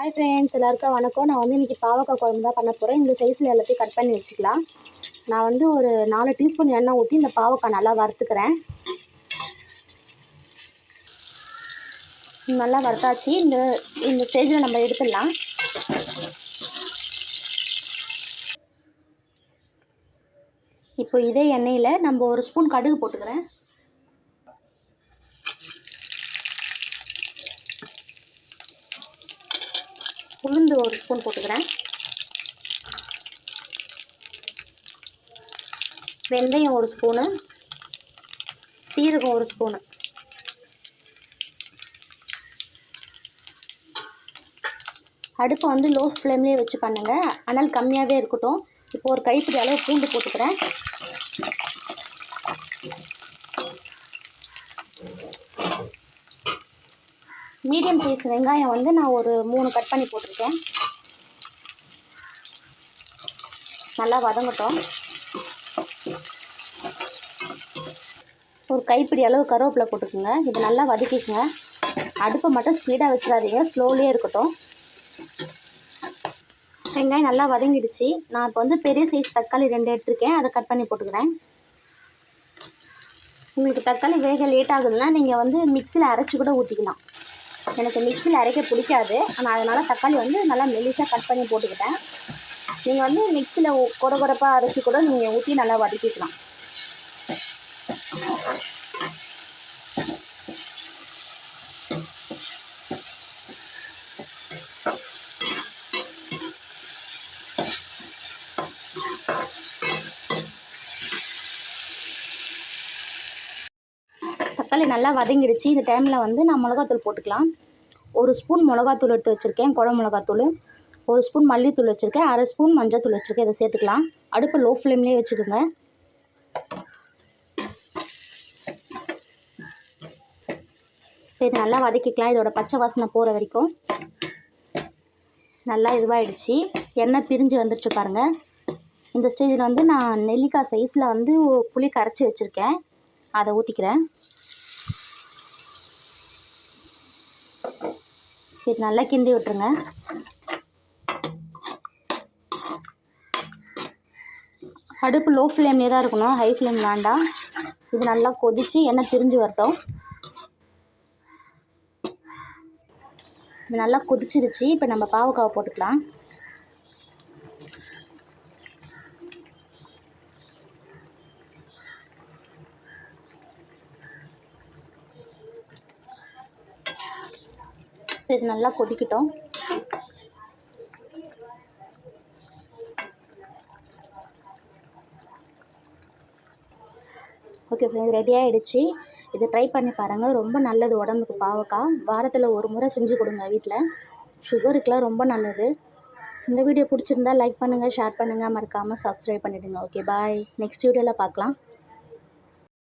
Hi friends, எல்லாருக்கும் வணக்கம். நான் வந்து இன்றைக்கி பாவக்காய் குழம்பு தான் பண்ண போகிறேன். இந்த சைஸில் எல்லாத்தையும் கட் பண்ணி வச்சுக்கலாம். நான் வந்து ஒரு 4 டீஸ்பூன் எண்ணெய் ஊற்றி இந்த பாவக்காய் நல்லா வறுத்துக்கிறேன். நல்லா வறுத்தாச்சு. இந்த ஸ்டேஜில் நம்ம எடுத்துடலாம். இப்போ இதே எண்ணெயில் நம்ம ஒரு ஸ்பூன் கடுகு போட்டுக்கிறேன். உளுந்து ஒரு ஸ்பூன் போட்டுக்கிறேன். வெந்தயம் ஒரு ஸ்பூனு, சீரகம் ஒரு ஸ்பூனு, அடுப்பை வந்து லோ ஃப்ளேம்லேயே வச்சு பண்ணுங்கள், ஆனால் கம்மியாகவே இருக்கட்டும். இப்போ ஒரு கைப்பிடி அளவு பூண்டு போட்டுக்கிறேன். மீடியம் சைஸ் வெங்காயம் வந்து நான் ஒரு 3 கட் பண்ணி போட்டிருக்கேன். நல்லா வதங்கட்டும். ஒரு கைப்பிடி அளவு கருவேப்பிலை போட்டுக்குங்க. இது நல்லா வதக்கிக்குங்க. அடுப்பை மட்டும் ஸ்பீடாக வச்சிடாதீங்க, ஸ்லோலியே இருக்கட்டும். வெங்காயம் நல்லா வதங்கிடுச்சு. நான் இப்போ வந்து பெரிய சைஸ் தக்காளி 2 எடுத்துருக்கேன், அதை கட் பண்ணி போட்டுக்கிறேன். உங்களுக்கு தக்காளி வேக லேட் ஆகுதுன்னா நீங்கள் வந்து மிக்சியில் அரைச்சி கூட ஊற்றிக்கலாம். எனக்கு மிக்சியில் அரைக்க பிடிக்காது, ஆனால் அதனால் தக்காளி வந்து நல்லா மெலிசாக கட் பண்ணி போட்டுக்கிட்டேன். நீங்கள் வந்து மிக்சியில் கொரப்பாக அரைச்சி கூட நீங்கள் ஊற்றி நல்லா வதக்கிக்கலாம். தக்காளி நல்லா வதங்கிடுச்சு. இந்த டைமில் வந்து நான் மிளகாத்தூள் போட்டுக்கலாம். 1 ஸ்பூன் மிளகாத்தூள் எடுத்து வச்சுருக்கேன், குழம்பு மிளகாத்தூள். 1 ஸ்பூன் மல்லித்தூள் வச்சுருக்கேன், 1/2 ஸ்பூன் மஞ்சள் வச்சுருக்கேன். இதை சேர்த்துக்கலாம். அடுப்பு லோ ஃப்ளேம்லேயே வச்சுக்கோங்க. இது நல்லா வதக்கிக்கலாம், இதோட பச்சை வாசனை போகிற வரைக்கும். நல்லா இதுவாகிடுச்சு, எண்ணெய் பிரிஞ்சு வந்துடுச்சு பாருங்கள். இந்த ஸ்டேஜில் வந்து நான் நெல்லிக்காய் சைஸில் வந்து புளி கரைச்சி வச்சுருக்கேன், அதை ஊற்றிக்கிறேன். இது நல்லா கிண்டி விட்டுருங்க. அடுப்பு லோ ஃப்ளேம்லேயே தான் இருக்கணும், ஹை ஃப்ளேம் வேண்டாம். இது நல்லா கொதித்து எண்ணெய் பிரிஞ்சு வரட்டும். இது நல்லா கொதிச்சிருச்சு. இப்போ நம்ம பாவக்காவை போட்டுக்கலாம். இது நல்லா கொதிக்கட்டும். ஓகே ஃப்ரெண்ட்ஸ், ரெடி ஆகிடுச்சு. இதை ட்ரை பண்ணி பாருங்கள், ரொம்ப நல்லது உடம்புக்கு. பாவக்காய் வாரத்தில் ஒரு முறை செஞ்சு கொடுங்க வீட்டில். சுகருக்கெலாம் ரொம்ப நல்லது. இந்த வீடியோ பிடிச்சிருந்தா லைக் பண்ணுங்கள், ஷேர் பண்ணுங்கள், மறக்காமல் சப்ஸ்கிரைப் பண்ணிவிடுங்க. ஓகே பாய், நெக்ஸ்ட் வீடியோவில் பார்க்கலாம்.